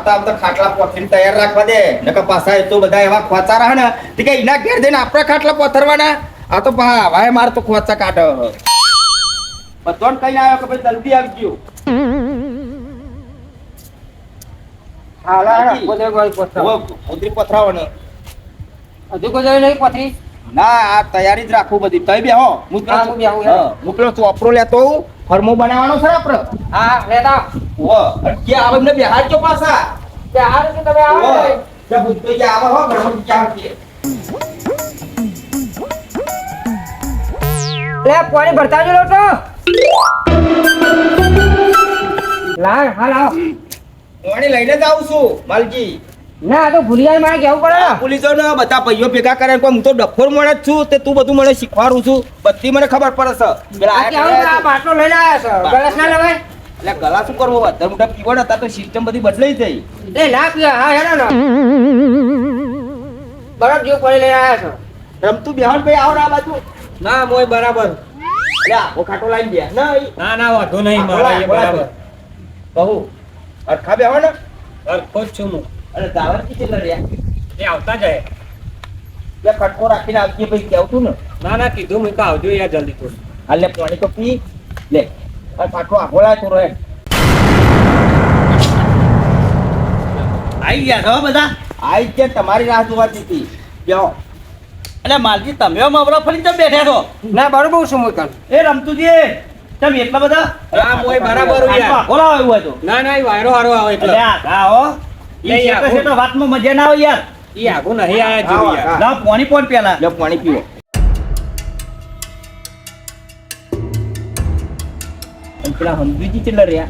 આવતા ખાટલા પોથરીને તૈયાર રાખવા દે નકર પાછા એ તો બધા એવા ખોચારા હે ને તે કે એના ઘેર જઈને આપણા ખાટલા પોથરવાના આ તો પા હવાએ માર તો ખોચા કાઢો બતોન કઈ આવ્યો કે ભાઈ જલ્દી આવજો હાલા પોતે ગોળ પોતરા પોથરી પોથરાવાનો હજુ કોઈ જાય નહીં પોતરી ના આ તૈયારી જ રાખું બધી તઈ બેહો હું પેલો ચોપરો લેતો હું ફરમો બનાવવાનો છે આપણે હા લેતા ઓ કે આવે ને બેહાડજો પાછા તે હાર કે તમે આવો કે બુદ્ધો કે આવે હો ગરમ ચા કે લે પાણી ભરતા જો લોટો લાવ હાલ આવ પાણી લઈને જ આવું છું માલજી ના તો ભૂલિયા મારે કેવું પડે પોલીસો ને બધા ભાઈઓ ભેગા કરે કોઈ હું તો ડફોર મળે જ છું તે તું બધું મને શીખવાડું છું બધી મને ખબર પડે છે પેલા આ કેવું આ બાટલો લઈને આવ્યા છો ગલાસ ના લેવાય એટલે ગલા શું કરવો વધારે મોટા પીવો ને તો સિસ્ટમ બધી બદલાઈ જાય એ ના પીવા હા હેડો ને બરફ જેવું પાણી લઈને આવ્યા છો રમતું બેહાડ ભાઈ આવો આ બાજુ ના મોય બરાબર એટલે આખો ખાટો લાઈન બે ના વાંધો નહીં મારા એ બરાબર કહું અરખા બેહો ને હરખો જ છું હું અને દાવર કેટલી લડ્યા એ આવતા જાય બે ખટકો રાખીને આવજે ભાઈ કેવું તું ને ના કીધું મેં કહું આવજો યાર જલ્દી થોડું હાલ લે પાણી તો પી લે આ ખાટલો આખો લાય થોડો એમ આઈ ગયા છો બધા આઈ છે તમારી રાહ જોવાતી હતી બેહો એટલે માલજી તમે મવરા ફરી તમે બેઠા છો ના બરોબર શું મોકલ એ રમતુજી તમે એટલા બધા હા મોય બરાબર યાર બોલાવો એવું હોય તો ના એ વાયરો હારો આવે એટલે એટલે આ ગા હો લે ઈ યાર. શેઠો વાતમાં મજા ના આવે યાર ઈ આગુ નહીં આયા જો યાર હા. લાવ પાણી પોન પેલા લે પાણી પીવો અને પેલા હંદુજી કેટલા રહ્યા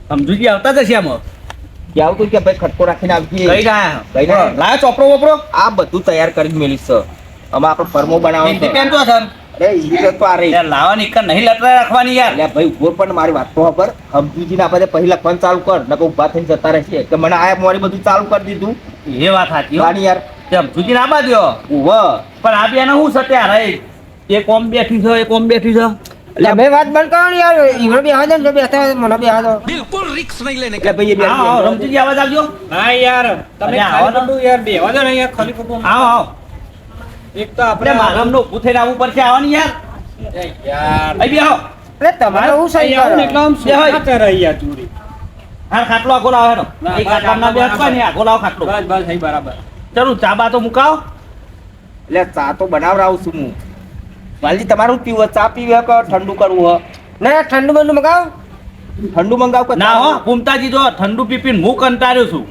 સમજુજી આવતા જશે આમાં કેવું તું કે ભાઈ ખટકો રાખીને આવજે કઈ ગયા કઈ ગયા? લાયો ચોપરો વપરો આ બધું તૈયાર કરીને મેલીશ છે આમાં આપણે ફરમો બનાવવાનો હિન્દી છે. પેન તો છે અરે ઈ તો આ રહી યાર લાવવાની કર નહીં લટરા રાખવાની યાર એટલે ભાઈ ઉભો પણ મારી વાત તો ખબર હમજુજી ના આપણે પહેલા ફોન ચાલુ કર નકર ઊભા થઈને જતા રહેશે કે મને આ મોરી બધું ચાલુ કરી દીધું એ વાત સાચી હો ગાડી યાર તે સમજુજી ના બાજ્યો ઉભો પણ આ બેને શું છે ત્યારે એક ઓમ બેઠી છે એક ઓમ બેઠી છે એટલે બે વાત બંધ કરો ને યાર ઈવડો બે હાજર જો બેઠા હોય મને બે હાજર એટલે ભાઈ એ આવો આવો, બેઠી રમતુજી આવાજ આવજો હા યાર તમે અરે આવો ને. ખાલી યાર બેવા દો ને યાર ખાલી ખોટું આવો આવો એક તો આપણે આપણે મારામનો ઊભું થઈને આવવું પડશે આવવાની યાર યાર અહીં બેહો એટલે તમારે હું સહી અહીંયા આવું ને એટલે કરો આમ બે હોય. સુખાતા રહી યાર ચોરી. હાલ ખાટલો આખો લાવો હેડો ના, એ ખાટલા ના બસ, બેસવા ને આખો લાવો ખાટલો બસ બસ અહીં બરાબર ચલો ચા બા તો મુકાવો એટલે ચા તો બનાવરાવું છું હું માલજી તમારું પીવું ચા પીવે કે ઠંડુ કરવું હો ના ઠંડુ બંડુ મગાવ ઠંડુ મંગાવ કે ના હો પુમતાજી જો ઠંડુ પીપીને હું કંટાળ્યો છું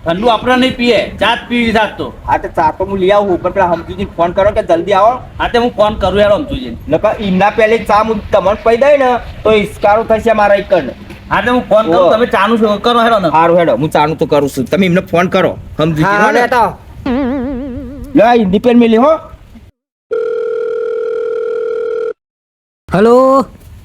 ઠંડુ આપણે નહીં પીએ ચા જ પીવી સાત તો હા તો ચા તો હું લઈ આવું પણ પેલા હમજુજી ફોન કરો કે જલ્દી આવો આ તે હું ફોન કરું યાર સમજુજી નકર ઈમના પહેલે ચા હું તમને પી દઈ ને તો ઇસ્કારો થશે મારા એક હા તે હું ફોન કરું ઓહો. તમે ચાનું શું કરો હેડો ને સારું હેડો હું ચાનું તો કરું છું તમે એમને ફોન કરો હા હમજુજી હા લેતા લે હિન્દી પેન મેલી હો હલો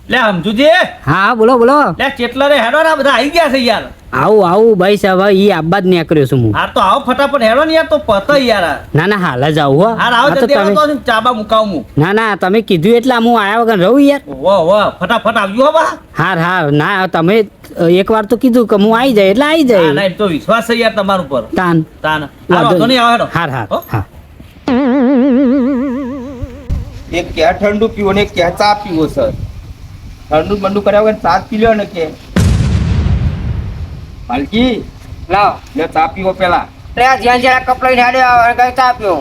લે સમજુજી હા બોલો બોલો લે ચેટલા રે હેડો ને આ બધા આવી ગયા છે યાર આવું ભાઈ સાહેબ ઈ આબા જ નીકળ્યો છું હું હા તો આવો ફટાફટ હેડો ને યાર તો પત યાર ના ના હાલ જ આવું હો હા આવો હા, તો જલ્દી આવો તમે તો ચા બા મુકાવું હું ના ના તમે કીધું એટલે હું આયા વગર રહું યાર વાહ વાહ ફટાફટ આવજો હો બા હાર હાર ના તમે એકવાર તો કીધું કે હું આવી જાય એટલે આવી હા ના જાય એમ તો વિશ્વાસ છે યાર તમારા ઉપર તાન તાન વાંધો નહીં આવો હેડો હાર હાર હો? હા એક ક્યાં ઠંડુ પીવો ને એક ક્યાં ચા પીવો સર ઠંડુ બંડુ કર્યા વગર ચા જ પી લ્યો ને કે માલકી લાવ લે ચા પીવો પેલા એટલે આ જ્યાં જ્યાં કપ લઈને હાડે આવે કઈ ચા પીઓ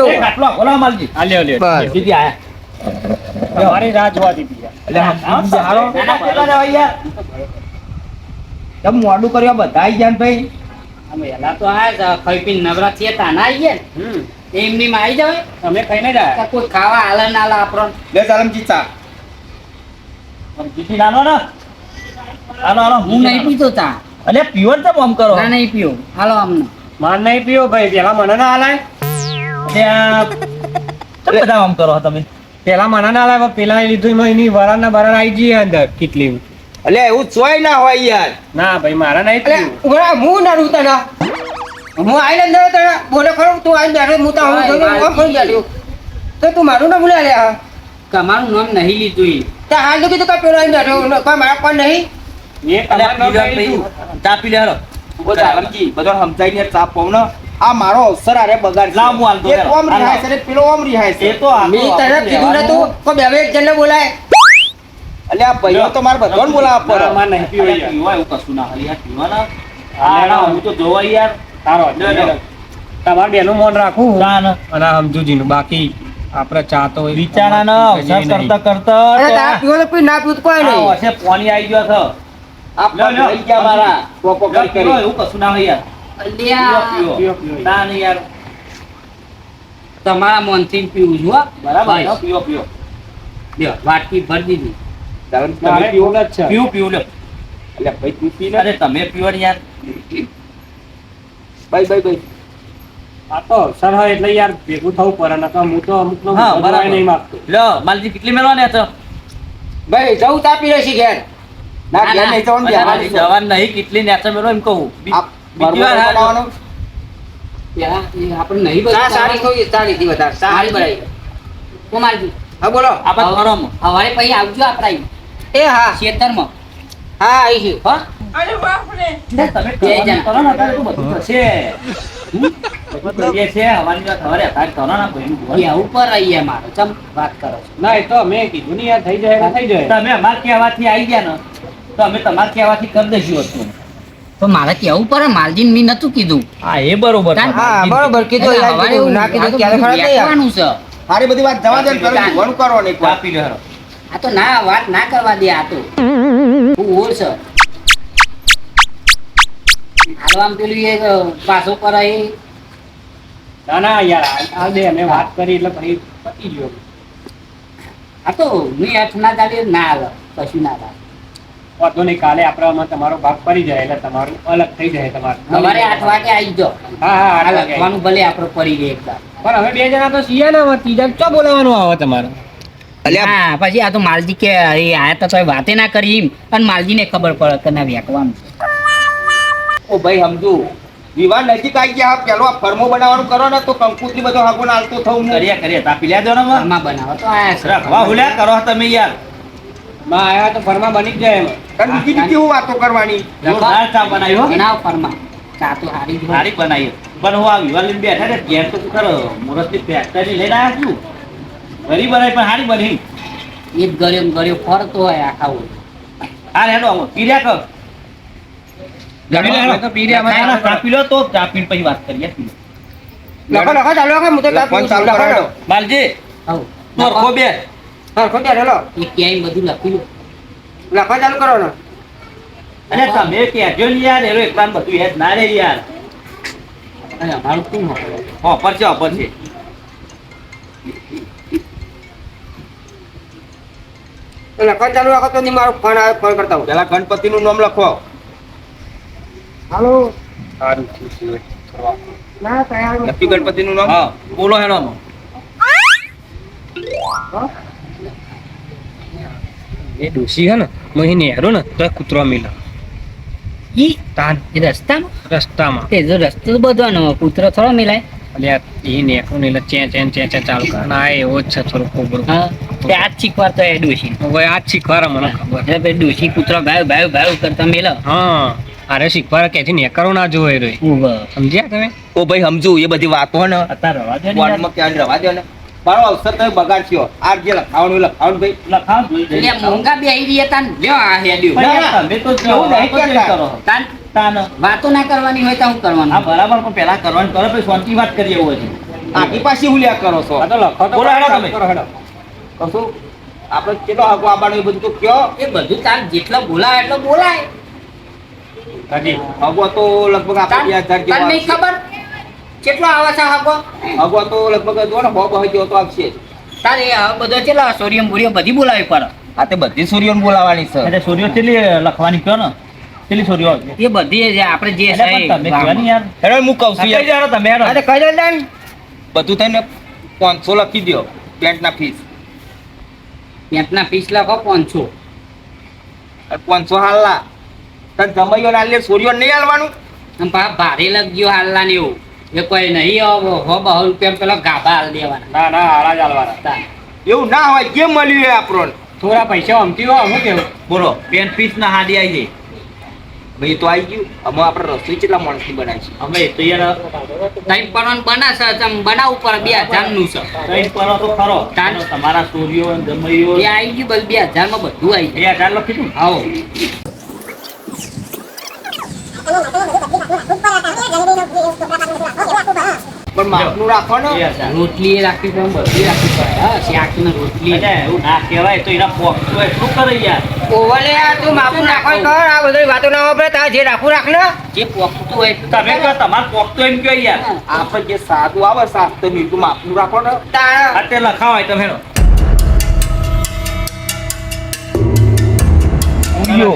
એ ખાટલો આખો લાવો માલજી લ્યો લ્યો બસ. દીદી આયા તમારી રાહ જોવાતી હતી યાર. એટલે હમજુજી હારો ના, ના, કેટલા જવા યાર તમે મોડું કર્યો બધા આઈ ગયા ને ભાઈ અમે એલા તો આ ખાઈ પીને નવરા થયા તા ના આવીએ ને એમની માં આવી જાય અમે કઈ નહીં રહ્યા કોઈ ખાવા હાલે ના હાલે આપણો લે ચાલમજી ચા દીદી નાનો ને હાલો હાલો હું નહીં પીતો તા અલે પીવર તો આમ કરો ના નહીં પીવું હાલો અમને માર નહીં પીવો ભાઈ પેલા મને ના હાલાય ત્યાં ચમ બધા આમ કરો તમે પેલા મને ના હાલાય પણ પેલા લીધું એમાં એની વરાના બરાના આવી જઈએ અંદર કેટલી એટલે એવું ચોય ના હોય યાર ના ભાઈ મારા નહીં એટલે પીવું ઉભા હું ના રૂતા ના હું આઈને ન તને બોલે ખરો તું આઈને બેઠો હું તો હું ફોન બેઠ્યો તો તું મારું ના ભૂલ્યા લે તમારું નામ નહીં લીધું ઈ તે હાલ તો કીધું કે પેલો અહીં બેઠો કોઈ મારા કોણ નહીં એ અલ્યા, તમારે પીવા નોકરી પી. ચા પી લે હાલો. ઉભો થા, રમજી. બધો સમજાઈને ચા પાઉં ને. આ મારો અવસર આરે બગાડ લાવ હું હાલતો એક ઓમ રિહાય છે ને પેલો ઓમ રિહાય છે એ તો આ તો મેં તને આપણે કીધું લેવાનું. નતું કોઈ બે એક જણને બોલાય એટલે આ ભાઈઓ તો મારે બધાને બોલાવવા પડે. અમારે નહીં પીવો અલ્યા, યાર. પીવા એવું કશું ના હોય યાર, પીવાના. હા, આ હું તો જોવા યાર. તારો લે, લે. તમારે બેનું મન રાખવું ચા ને. અને આ સમજુજીનું બાકી આપણે ચા તો વિચારાના અવસર કરતા કરતા અરે તો તારા પીવો તો પી ના પીવું તો કોઈ આ નહીં વર્ષે પાણી આવી ગયો છે. આ પગ લ્યો, લઈ ગયા મારા ટોપો લ્યો, કરી પીવો, કરી. એવું કશું ના હોય યાર. અલ્યા પીવો, પીવો, પીવો. પીવો. ના નહીં યાર. તમારા મનથી પીવું છું હો. બરાબર બસ. લ્યો, પીવો, પીવો. લ્યો, વાટકી ભરી દીધી ચાલો ને તમે મારે પીવો. ફૂલ જ છે પીવું, પીવું લ્યો. એટલે ભાઈ તું પી ને. અરે તમે પીવો ને યાર. ભાઈ. આ તો અવસર હોય એટલે યાર ભેગું થવું પડે ને તો હું તો અમુક નો હા, બરાબર. નહીં માંગતો લ્યો, માલજી કેટલી મેળવાની હતો? ભાઈ જવું તા પી રહેશે ઘેર ના ના, ઘેર ના. નહીં જવાનું, અલ્યા, બેહવાનું મારી છે. જવાન નહીં, કેટલી નેચર મેળવો એમ કહું. આ બીજી વાર બરોબર હાલ. બનાવવાનું. પેલા એ આપણે નહીં ચા બધું સારી થઈ ચા લીધી વધારે ચા સારી બનાવી કુમારજી હા બોલો આપણે ફરમ. સવારે પછી આવજો આપણે અહીં, એ હા ખેતરમાં હા આવી છે હો તમે જય જન. કરો ને, અત્યારે તો બધું થશે. બધું કરીએ છીએ, હવાની વાત સવારે અત્યારે કરો ને, ભાઈનું બોલ. એ ઉપર આવીએ મારે ચમ વાત કરો છો ના એ તો મેં કીધું ને યાર થઈ જાય એટલે થઈ જાય તમે અમારા કહેવાથી આવી ગયા ને તો અમે તમારા કહેવાથી કરી દઈશું વસ્તુ. તો મારે કેવું પડે માલજીને મેં નતું કીધું હા, એ બરોબર. હા બરોબર કીધું એટલે યાર સવારે કીધું ના કીધું ક્યારે ખરા નહીં યાર વેચવાનું છે સારી બધી વાત જવા દે ને પેલું જોવાનું કરવાનું એક વાર. આપી લે હાલો. આ તો ના વાત ના કરવા દે આ તો હું ઓર છે હાલવામ પેલું એ પાછો કરાય ના ના યાર હાલ દે અમે વાત કરી એટલે પછી પતી ગયો આ તો હું અર્થ ના ચાલે ના આવે કશું ના આવે વાંધો નહીં કાલે આપણામાં તમારો ભાગ પડી જાય એટલે તમારું અલગ થઈ જાય તમારું સવારે 8 વાગે આવી જાઓ હા હા આ આઠ વાગે. લખવાનું ભલે આપણે પડી રહે એકદમ પણ હવે બે જણા તો છીએ ને હવે ત્રીજા ચો બોલાવવાનું આવે તમારે હા પછી આ તો માલજી કે અરે આયા તો તોય વાતે ના કરી એમ અને માલજીને ખબર પડે કે ના વેકવાનું ઓ ભાઈ સમજુ વિવાહ નજીક આવી ગયા પેલો આ ફર્મો બનાવવાનું કરો ને તો કંકુતરી બધો હાગો નાલતો થવું હું. કરીએ તાપી લે દો ને માં. આમાં બનાવો તો આયા છે રાખવા હુલ્યા કરો તમે યાર. માં આવ્યા તો ફરમા બની જ જાય એમાં અને બીજી હું વાતો કરવાની જોરદાર ચા બનાવી હો. બનાવો ફરમા ચા તો હારી જ હોય. સારી બનાવી. પણ હું આ વિવાહ લઈને બેઠા ને ઘેર તો શું કરો મુરતની ફેક્ટરી લઈને આવ્યા છું. ઘરી બનાવી પણ સારી બની. એ જ ગળ્યો ફરતો હોય આખા હોય હા હેડો આવો પીર્યા કર. જમી લે, તો પી રહ્યા ના, ના, ચા પી લો તો ચા પીને પછી વાત કરીએ. લખો લખો ચાલો લખો હું તો ચા પીવું છું. ચાલુ લખો કરો. બાલજી આવો. તો રખો બે. લખો ત્યારે લો એ ક્યાંય બધું લખેલું લખો ચાલુ કરો ને અને તમે કહેજો ને યાર એનો એકલાને બધું યાદ ના રે યાર. અને અમારું શું હોય ઓફર છે ઓફર છે. લખો ચાલુ રાખો તો નહીં મારો ફોન આવે ફોન કરતા હું પેલા ગણપતિનું નામ લખો હાલો સારું થયું છે. ના તૈયાર લખી ગણપતિનું નામ હા બોલો હેડો આમાં. એ ડોશી હે ને મહી નેહરો ને તો કૂતરો મિલા ઈ તાન એ રસ્તામાં રસ્તામાં તે જો રસ્તો તો બધવાનો કૂતરો થોડો મિલાય અલ્યા એ નેહરો ને એટલે ચે ચાલુ કરે ના એવો જ છે થોડું કોબરું હા તે આજ શીખવાર તો એ ડોશી હવે આ જ શીખવાડે મને ખબર એટલે પેલી ડોશી કૂતરો ભાવ કરતા મેલો હા અરે શીખવાડે કે છે નેકરો ના જોવે રે સમજ્યા તમે ઓ ભાઈ સમજુ એ બધી વાતો ને અત્યારે રવા દે ને યાર. બોર્ડમાં ક્યાં રવા દો ને મારો અવસર તમે બગાડશો આ જે લખાવાનું એ લખાવાનું ભાઈ લખાણ જોઈ જઈ. એટલે મોંઘા બે આવી રહ્યા તાન લ્યો આ હેડ્યું પણ ના, યાર તમે તો એવું નહીં વાતો જ કહેતા. કરો. તાન તાન. વાતો ના કરવાની હોય તો હું કરવાનું હા બરાબર પણ પેલા કરવાનું કરો પછી શાંતિ વાત કરીએ એવું હજી. આખી પાછી હુલ્યા કરો છો આ તો લખો તો બોલો હેડો તમે. કરો હેડો કશું આપણે કેટલો હાગો આવવાનું એ બધું તો કયો એ બધું તાન જેટલો બોલાય એટલો બોલાય હજી હાગો તો લગભગ તાન આપણે 2000 તાન નહીં જેવો ખબર કેટલો આવે છે હકો હાગો તો લગભગ જો ને બહુ જેવો તો આવશે જ. તારે હવે બધો ચેલા સોરિયમ બોરિયમ બધી બોલાવી પડે આ તે બધી સૂર્યોને બોલાવવાની છે એટલે સૂર્યો કેટલી લખવાની કયો ને કેટલી સૂર્યો આવશે? એ બધી જે આપણે જે એટલે પણ તમે કયો ને યાર. હેડો હું કહું છું કઈ યાર. જાણો તમે હેડો. અરે કહી દો ને બધું થઈને 500 લખી દો પેન્ટના ફીસ પેન્ટના પીસ લખો 500 અને 500 હાલના તને જમાઈઓ ના લે સૂર્યો નહીં હાલવાનું આમ પા ભારે લગજો હાલના ને એવું એ કોઈ નહીં હો બહુ રૂપિયા પેલા ગાભા હાલ દેવાના ના ના આળા ચાલવાના તાન. એવું ના હોય જે મળ્યું એ આપણને થોડા પૈસા અમથી હો અમુક કેવું બોલો પેન પીસ ના હાડી આવી જાય ભાઈ તો આવી ગયું અમે આપણે રસોઈ કેટલા માણસની બનાવી છે અમે તો યાર તઈ પરવાનું બનાશે તમ બનાવ ઉપર 2000 નું છે કઈ કરો તો ખરો તાન. તમારા સ્ટોરીઓ જમઈઓ એ આવી ગયું બસ 2000 માં બધું આવી જાય 2000 લખી દઉં આવો પણ માપનું રાખવાનું 2000. રોટલી એ રાખવી પડે બધી રાખવી પડે હા શાકને રોટલી અરે એવું ના કહેવાય તો એના પોક તો એટલું કરે યાર ઓવલે યાર તું માપું નાખવાનું કર આ બધી વાતો ના વાપરે તારે જે રાખવું રાખ ને જે પોખતું હોય એટલું તમે કહો તમાર પોક તો એમ કહો યાર આપણે જે સાદું આવે શાક તો મીઠું માપનું રાખો ને તારા આ તે લખાવાય તમે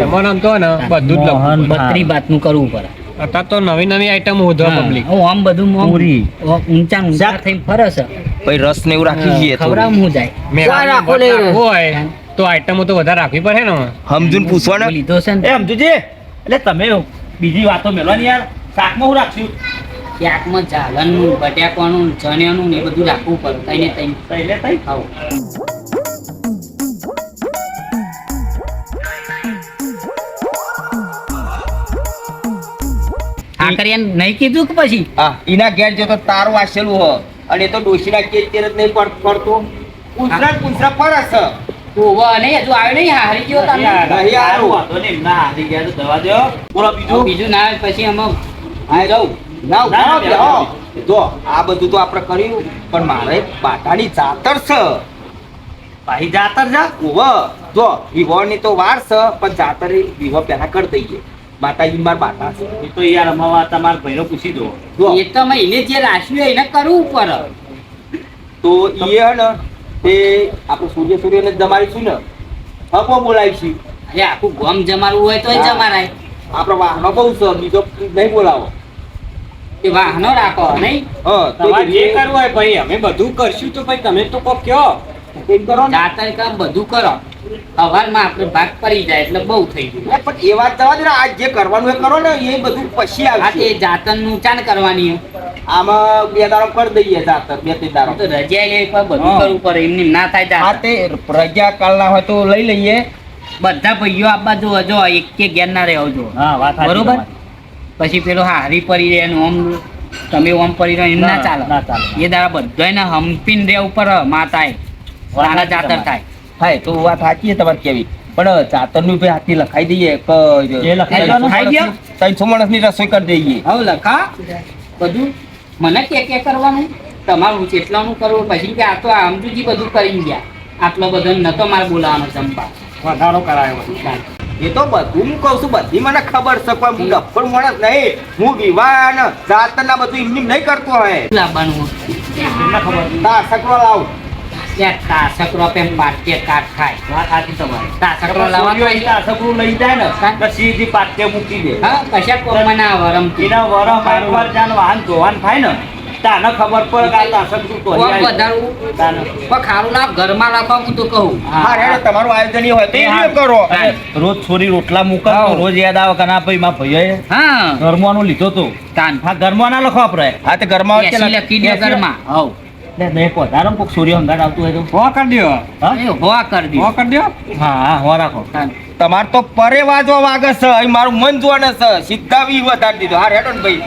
જમાનો આમ તો ને બધું જ લખવું પડે. 32 બાતનું કરવું પડે અત્યારે તો નવી નવી આઈટમ હોધવા પબ્લિક હું આમ બધું આમ પૂરી. ઊંચા ઊંચા થઈને ફરે છે ભાઈ રસ ને એવું રાખી છીએ ખવડાવ હું જાય મેળામાં રાખો ભટ લઈ રાખવું હોય તો આઈટમો તો વધારે રાખવી પડે ને સમજૂન પૂછવાને લીધો છે ને એ સમજુજી એટલે તમે બીજી વાતો મેળવાની યાર શાકમાં હું રાખશું શાકમાં જાલનનું બટાકાનું ચણિયાનું ને એ બધું રાખવું પડે તઈને તઈને એટલે તઈ આવો કાકરિયાને નહીં કીધું કે પછી હા એના ઘેર જો તો તારું વાંચેલું હો અને એ તો ડોશીના કે તેર જ નહીં પડતો પૂછરા ફરસ ઓવા નહીં હજુ આવ્યો નહીં હારી ગયો તમને યાર, નહીં સારું આવું. વાંધો નહીં. ના હારી ગયા તો દવા દ્યો. બોલો બીજું બીજું ના આવે પછી અમે હા જાઉં ના ના, ઉભા ના, રહો. જો આ બધું તો આપણે કર્યું પણ મારે બાટાની જાતર છે ભાઈ જાતર જા ઓવ જો વિવાહની તો વાર છે પણ જાતર વિવાહ પહેલા કરી દઈએ માતાજી માર બાટા છે એ તો યાર અમાવા તમારા ભાઈનો પૂછી દો જો એ તો અમે એને જે રાખ્યું હોય એને કરવું પડે તો એ હે ને તે આપણે સૂર્યને જ જમાડીશું ને હપો બોલાવીશું અરે આખું ગોમ જમાડવું હોય તો હા. જમારાય આપણો વાહનો બહુ છે બીજો નહીં બોલાવો એ વાહનો રાખો નહીં હા તો તમારે જે કરવું હોય ભાઈ અમે બધું કરશું તો ભાઈ તમે તો કોક કયો એમ કરો ને જાતર કામ બધું કરો સવારમાં આપણે ભાગ પડી જાય એટલે બહુ થઈ ગયું એટલે પણ એ વાત જવા દે ને આ જે કરવાનું એ કરો ને એ બધું પછી આ તે આવશે જાતરનું ચાન કરવાની હોય. આમાં 2 દાડો કરી દઈએ જાતર 2-3 દાડો તો રજા લે પણ બધું હા. કરવું પડે એમને ના થાય હા જાતર. તે પ્રજા કાલના હોય તો લઈ લઈએ બધા ભાઈઓ આપવા જો જો એક કે ઘેર ના રહેવો જો હા વાત સાચી બરોબર તમારી. પછી પેલો હારી પડી રહે ને ઓમ તમે ઓમ પડી રહો એમ ના ચાલે ના ચાલે. એ દાડા બધાને હંપીને રે ઉપર માતાએ સારા જાતર થાય હા તો વાત સાચી છે તમારે કેવી પણ જાતરનું ભાઈ હાથી લખાઈ દઈએ એ લખાઈ દો ને. ખાઈ ગયો? 300 માણસની રસોઈ કરી દઈએ હવે લખા બધું મને કે કરવાનું તમારું જેટલાનું કરવું પછી કે આ તો આમજુજી બધું કરી ગયા આટલો બધો નતો મારે બોલાવાનો ચંપા વધારો કરાયો એ તો બધું હું કહું છું બધી મને ખબર છે પણ હું ડફળ માણસ નહીં હું વિવાહ ને જાતરના બધું એમની નહીં કરતો હોય લાવવાનું એમને ખબર તા સકરો લાવ ત્યાં તાસકરો પેમ પાટકે કાટ ખાય વાત સાચી તમારી તાસકરો લાવવાનો હોય. છોકરું લઈ જાય ને હા. તો સીધી પાટકે મૂકી દે હા કશા કોમમાં ના વરમ એના વરમ એકવાર જાનું વાહન ધોવાન થાય ને તાને ખબર પડે કે આ તાસક શું કરી આવ્યું. વધારવું તાને. પણ ખારું ના ઘરમાં રાખવા હું તો કહું હા રે તમારું આયોજન હોય તો એ રીતે કરો હા. રોજ છોરી રોટલા મૂકે તો હા. રોજ યાદ આવે કે ના ભાઈ મારા ભાઈએ હા ઘરમાંનું લીધો તો તાન હા ઘરમાં ના લખો આપણે હા તે ઘરમાં એસી લખી દે ઘરમાં હવ એટલે મેં પધારો ને કોક સૂર્ય હંગાટ આવતું હોય તો હો કરી દ્યો હા એ હોવા કરી હો દો કરી દ્યો હા હા હો રાખો તાન. તમાર તો પરે વાજવા વાગે છે અહીં મારું મન જોવાને છે સીધા વી વધારી દીધો હા હેડો ને ભાઈ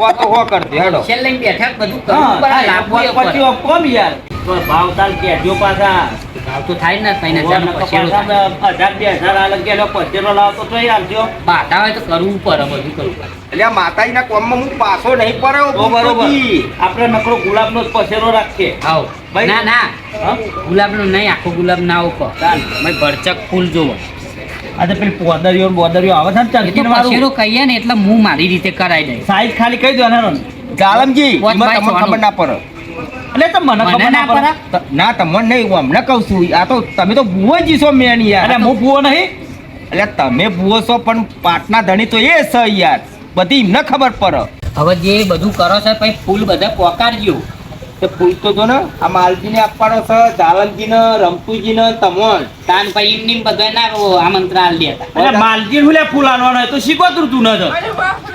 વાત તો હો કરી દે હેડો છેલ્લે લઈને બેઠા બધું કરવું હા પડે, થાય. લાવવું એ પછી પડે. કોમ યાર તો ભાવ તાલ કહેજો પાછા ભાવ તો થાય ને તઈને હજારનો પછેડો થાય. 1000-2000 આ લગેલો પચેલો લાવતો તો આલજો બાધા હોય તો કરવું પડે બધું કરવું પડે એટલે આ માતાજીના કોમમાં હું પાછો નહીં પડ્યો તો બરોબર આપણે નકરો ગુલાબનો જ પસેરો રાખીએ આવ ભાઈ. ના ના હા ગુલાબનો નહીં આખો ગુલાબ ના ઉપર ભાઈ ભરચક ફૂલ જોવો આ તો પેલી પોદરીઓ ને બોદરીઓ આવે છે ને એ તો ચરકીને વાળું. પછેડો કહીએ ને એટલે હું મારી રીતે કરાવી દઈશ સાઈઝ ખાલી કહી દો ને જાલમજી પોત એમાં ભાઈ તમને ખબર સોનું. ના પડે એટલે તો મને મને ખબર ના ના પડે ના તમને નહીં હું હમણાં કહું છું આ તો તમે તો ભૂવો જ છો મેન યાર એટલે હું ભૂવો નહીં એટલે તમે ભૂવો છો પણ પાટના ધણી તો એ છે યાર બધી એમને ખબર પડે હવે જે બધું કરો છો પછી ફૂલ બધા પોકારજો તે ફૂલ તો જો ને આ માલજીને આપવાનો છે જાલમજીને રમતુજીને તમોન તાન પછી એમ નીમ બધા ના આમંત્રણ આલી દેતા એટલે માલજી હું લે ફૂલાનો હોય તો શીખોતરું તું ન તો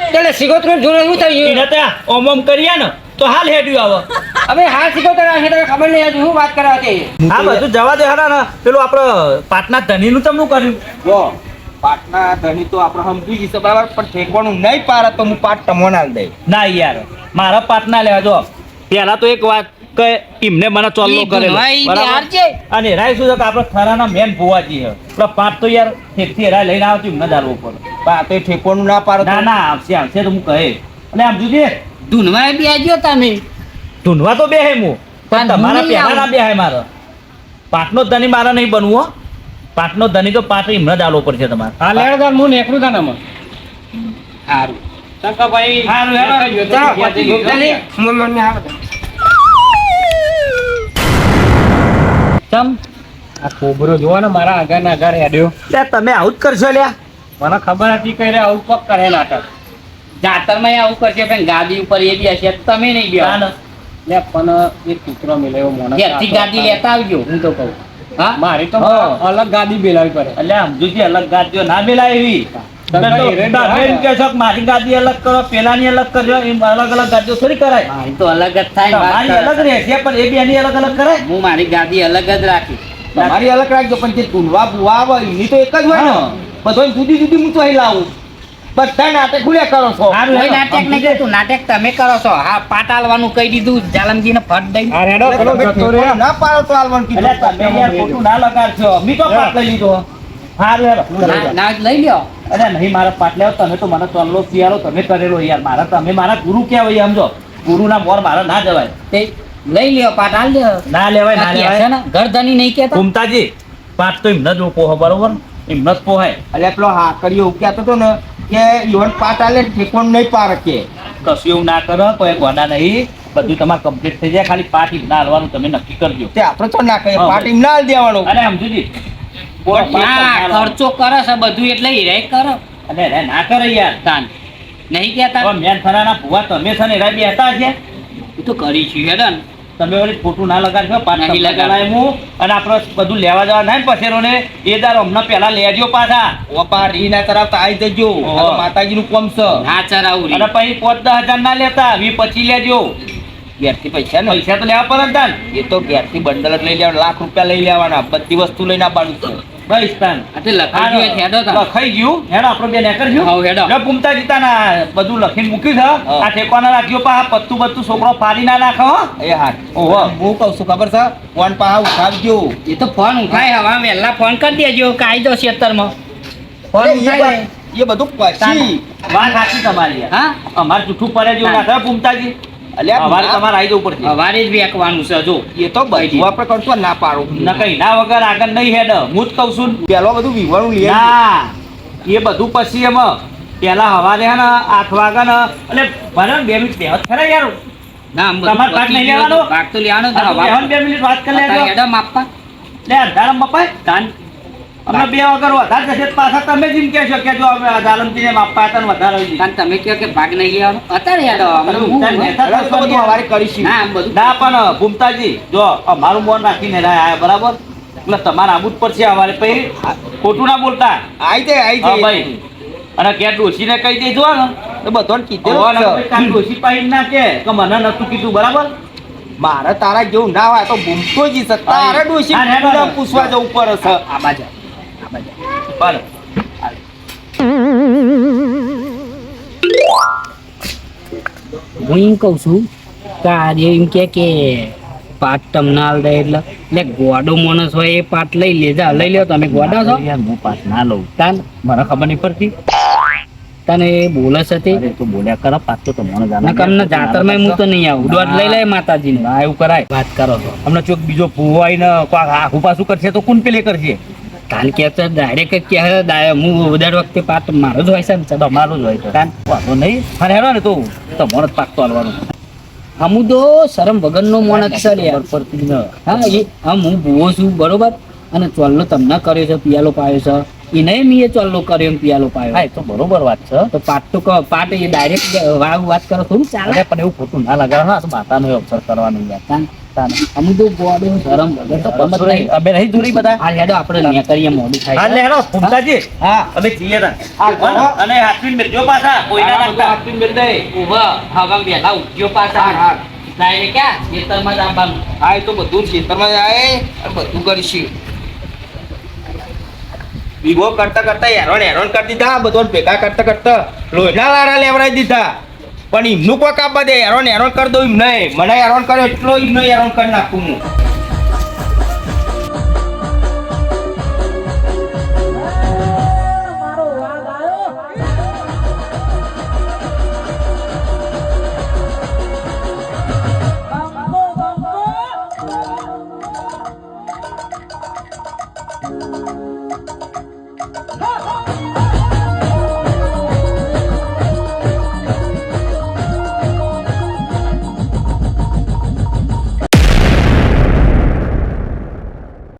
એટલે સિગોતરું જોડે શું થઈ ગયું એને ત્યાં ઓમ ઓમ કરીએ ને તો હાલ હેડ્યું આવે હવે હા શીખવતા રહ્યા છે તમે ખબર નહીં હજુ શું વાત કરવા હતી આ બધું જવા દે હરા ને પેલું આપણે પાટના ધનીનું તમનું કર્યું જો પાટના ધણી તો આપણે સમજી જઈશે બરાબર પણ ઠેકવાનું નહીં પારે તો હું પાટ તમને આલ દઈ ના યાર મારા પાટના લેવા જો પેલા તો એક વાત કે એમને મને ચોલ્લો ઈ કરેલો ધુનવાઈ બરાબર? બિહાર છે. અને રાય શું છે કે આપણે થરાના મેન ભુવાજી છે એટલે પાટ તો યાર ઠેકથી રાય લઈને આવતી એમને દાલવો પડે આ તો ઠેકવાનું ના પાડે ના ના આવશે તો હું કહે એટલે આમ જોજે ધૂનવાય બી આજો તમે ધૂનવા તો બે હે હું પણ પણ તમારા ધૂની પહેલા ના બે હે મારે પાટનો ધની મારે નહીં બનવું હો પાટનો ધની તો પાટ એમને દાલવો પડશે તમારે હા લેડો તાર હું નેકરું તાને અમે સારું શંકરભાઈ હારું, હેડો. ચાલો ગોપતાજી, મને આવે ચમ આ કોબરો જોવો ને મારા આગળ ના આગળ હેડ્યો લે તમે આવું જ કરશો લ્યા મને ખબર હતી કે રે આવું પગ કરે નાટક જાતરમાં આવું કરશે પણ ગાદી ઉપર એ બી હશે તમે નહીં ના, ગયો ના. લે પણ એક કૂતરો મિલેવો મોણસ ઘેરથી ગાદી લેતા આવજો હું તો કહું હા મારી તો હા. અલગ ગાદી બેલાવી પડે એટલે સમજુજી અલગ ગાદીઓ ના મેલાય એવી તમે તો હિરેન તમે એમ કહેશો કે મારી ગાદી અલગ કરો પેલાની અલગ કરજો એમ અલગ અલગ ગાદીઓ થોડી કરાય મારી તો અલગ જ થાય વાત તમારી કરો. અલગ રહેશે પણ એ બેની અલગ અલગ કરાય હું મારી ગાદી અલગ જ રાખી તમારી અલગ રાખજો પણ જે ધૂનવા બુવા આવે એની તો એક જ હોય ને હા. બધો જુદી જુદી હું તો અહીં લાવું બધા નાટક ખુલ્યા કરો છો હારું, કોઈ હેડો. નાટક નહીં કરતું નાટક તમે કરો છો હા પાટ આલવાનું કહી દીધું જાલમજી ને ફટ દઈ આ રેડો પેલો તમે જતો રે ઠેકવાનું ના પાડો તો હાલવાનું એટલે કીધું તમે યાર ખોટું ના લગાડશો મી તો પાટ લઈ લીધો હારું હેડો. ના લઈ લ્યો અરે નહીં મારા પાટ લેવો તમે તો મને ચોલ્લો પિયારો તમે કરેલો યાર મારા તમે મારા ગુરુ કહેવાય સમજો ગુરુના મોર મારા ના જવાય તે લઈ લ્યો પાટ આલ લ્યો ના લેવાય ના બાકી હશે લેવાય ને ઘર ધની નહીં કેતા ઘૂમતાજી પાટ તો એમને જ પોહો બરોબર એમને જ પોહાય એટલે પેલો હા કર્યો એવું કહેતો હતો ને કે ઈવન પાટ આલે ને ઠેકવાનું નહીં પાડે કે કશું એવું ના કરો કોઈ ગોડા નહીં બધું તમારે કમ્પ્લીટ થઈ જાય ખાલી પાટ ના હાલવાનું તમે નક્કી કરજો તે આપણે તો ના કહીએ હા. પાટ એમ ના આલ દેવાનું અરે સમજુજી ના ખર્ચો કરે છે બધું એટલે હિરાય કરો અરે રે ના કરે યાર તાન નહીં કેતા મેન ફરાના ભુવા તમે છે ને એરા બેઠા છે એ તો કરી છું હેડો ને તમે વળી ખોટું ના લગાડશો પાટ નહીં નહીં લગાડ. લગાડાય હું અને આપણે બધું લેવા જવા ના પછેરો ને એ દાર હમણાં પહેલા લેજો પાછા ઓપા રીના તરફ આવી જજો આ તો માતાજીનું કોમ છે ના ચરાવું અને પછી 5-10 હજાર ના લેતા 20-25 લેજો ઘેરથી પૈસા ને પૈસા તો લેવા પડે ને તાન. એ તો ઘેરથી બંડલ જ લઈ લેવાના લાખ રૂપિયા લઈ લેવાના બધી વસ્તુ લઈને આવવાનું છે બસ તાન. આ તે લખાઈ ગયું હોય હેડો તાન. લખાઈ ગયું હેડો આપણે બે નેકર હાવ ગયું હેડો. જો ઘૂમતા જીતાના બધું લખીને મૂક્યું છે હા. આ ઠેકવાના રાખજો પા પત્તું બત્તું છોકરો ફાડી ના નાખો હો. એ હા ઓહો. હું કહું છું ખબર છે ફોન પા ઉઠાવજો એ તો ફોન ઉઠાય હવા વહેલા ફોન કરી દેજો કે આવી જાઓ ખેતરમાં ફોન એ ઉઠાય એ બધું પછી વાત સાચી તમારી યાર. હા અમારે જૂઠું પડે જેવું ના થાય ઘૂમતાજી અલ્યા અમારે ના- તમારે આવી જવું પડશે અવારે જ વેકવાનું છે જો એ તો બધું આપણે કરતો ના પાડું ન કઈ ના વગર આગળ નહીં હેડ હું જ કહું છું પેલો બધું વિવાળું લઈ ના એ બધું પછી એમાં પેલા હવારે હે ને 8 વાગે ને એટલે ભલે ને 2 મિનિટ બેહત ખરા યાર ના આમ બધું તમારે ભાગ પતી નહીં ગયું લેવાનો? તો ભાગ તો લેવાનો જ. આ બેહન 2 મિનિટ વાત કરી અત્યારે લેજો હેડો માપવા લે અંધારામ મપાય તાન અમે 2 વગર વધારે જશે તો પાછા તમે જ એમ કહેશો કે જો અમે જાલમજીને માપવા હતા ને વધારે આવી તાન તમે કહો કે ભાગ નહીં લેવાનો અત્યારે હેડો અમને હું હવે તો બધું હવારે કરીશું ના આમ બધું ના પણ ભૂમતાજી જો અમારું મોન રાખીને રહ્યા બરાબર એટલે તમારે આબુ જ પડશે અમારે પછી ખોટું ના બોલતા આઈ જાય આઈ હા જાય ભાઈ અને ક્યાં ડોશીને કહી દેજો ને તો બધાને કીધેલું હવે જ ને છે. પછી કાલ ડોશી પાડીને ના કે મને નતું કીધું બરાબર મારે તારા જેવું ના હોય તો ભૂમતો જ છે તારે ડોશી હા, હેડો, હેડો. પૂછવા જવું પડે છે આ બાજુ બરાબર હું એમ કહું છું કે આજે એમ કે પાટ તમને આલ દે એટલે ગોડો માણસ હોય એ પાટ લઈ લેજા લઈ લ્યો તમે ગોડા છો યાર હું પાસ ના લઉં તાન મને ખબર નહીં પડતી તને એ બોલે છે તે અરે તો બોલ્યા કરો પાસ તો તમને જાણે ના કમને જાતરમાં હું તો નહીં આવું દોડ લઈ લે માતાજીને ના એવું કરાય વાત કરો છો હમણાં ચોક બીજો ભૂવો આવીને કોક આખું પાછું કરશે તો કોણ પેલે કરશે કાલ કે તો ડાયરેક્ટ કે હું દર વખતે પાટ મારો જ હોય છે ને તમારું જ હોય છે તાન વાંધો નહીં અને હેરો ને તો તમારે જ પાક તો હાલવાનું અમુ તો શરમ વગરનો માણસ છે યાર. ખબર પડતી ન. હા એ હા હું ભૂવો છું બરોબર અને ચોલ્લો તમને કર્યો છે પિયાલો પાયો છે એને મેં ચાલુ કર્યો એમ પિયાલો પાયો હા એ તો બરોબર વાત છે તો પાટ તો પાટ એ ડાયરેક્ટ વાત કરો થોડું ચાલે અરે પણ એવું ખોટું ના લગાડો હા માતાનો અવસર કરવાનું યાર અમુક તો ગોડો ધરમ વગર તો ગમત નહીં. અમે નહીં દૂરી બધા આ હેડો આપણે ને કરીએ મોડું થાય હા લે હેડો ફૂમતાજી હા અમે જઈએ તા હા, અને હાથવીન મેળજો પાછા કોઈના નાખતા ઉભા હવા બેઠા ઉઠ્યો પાછા હા. ડાયરેક્ટ ક્યાં ખેતરમાં જ આવવાનું. હા એ તો બધું ખેતરમાં જાય અને બધું કરીશું વિવો કરતા કરતા હેરાન હેરાન કરી દીધા બધો ભેગા કરતા કરતા લોહીના લારા લેવડાવી દીધા પણ એમનું કોઈ કામ બધે હેરાન હેરાન કરી દઉં એમ નહીં મને હેરાન કર્યો એટલો એમને હેરાન કરી નાખું હું Ha ha!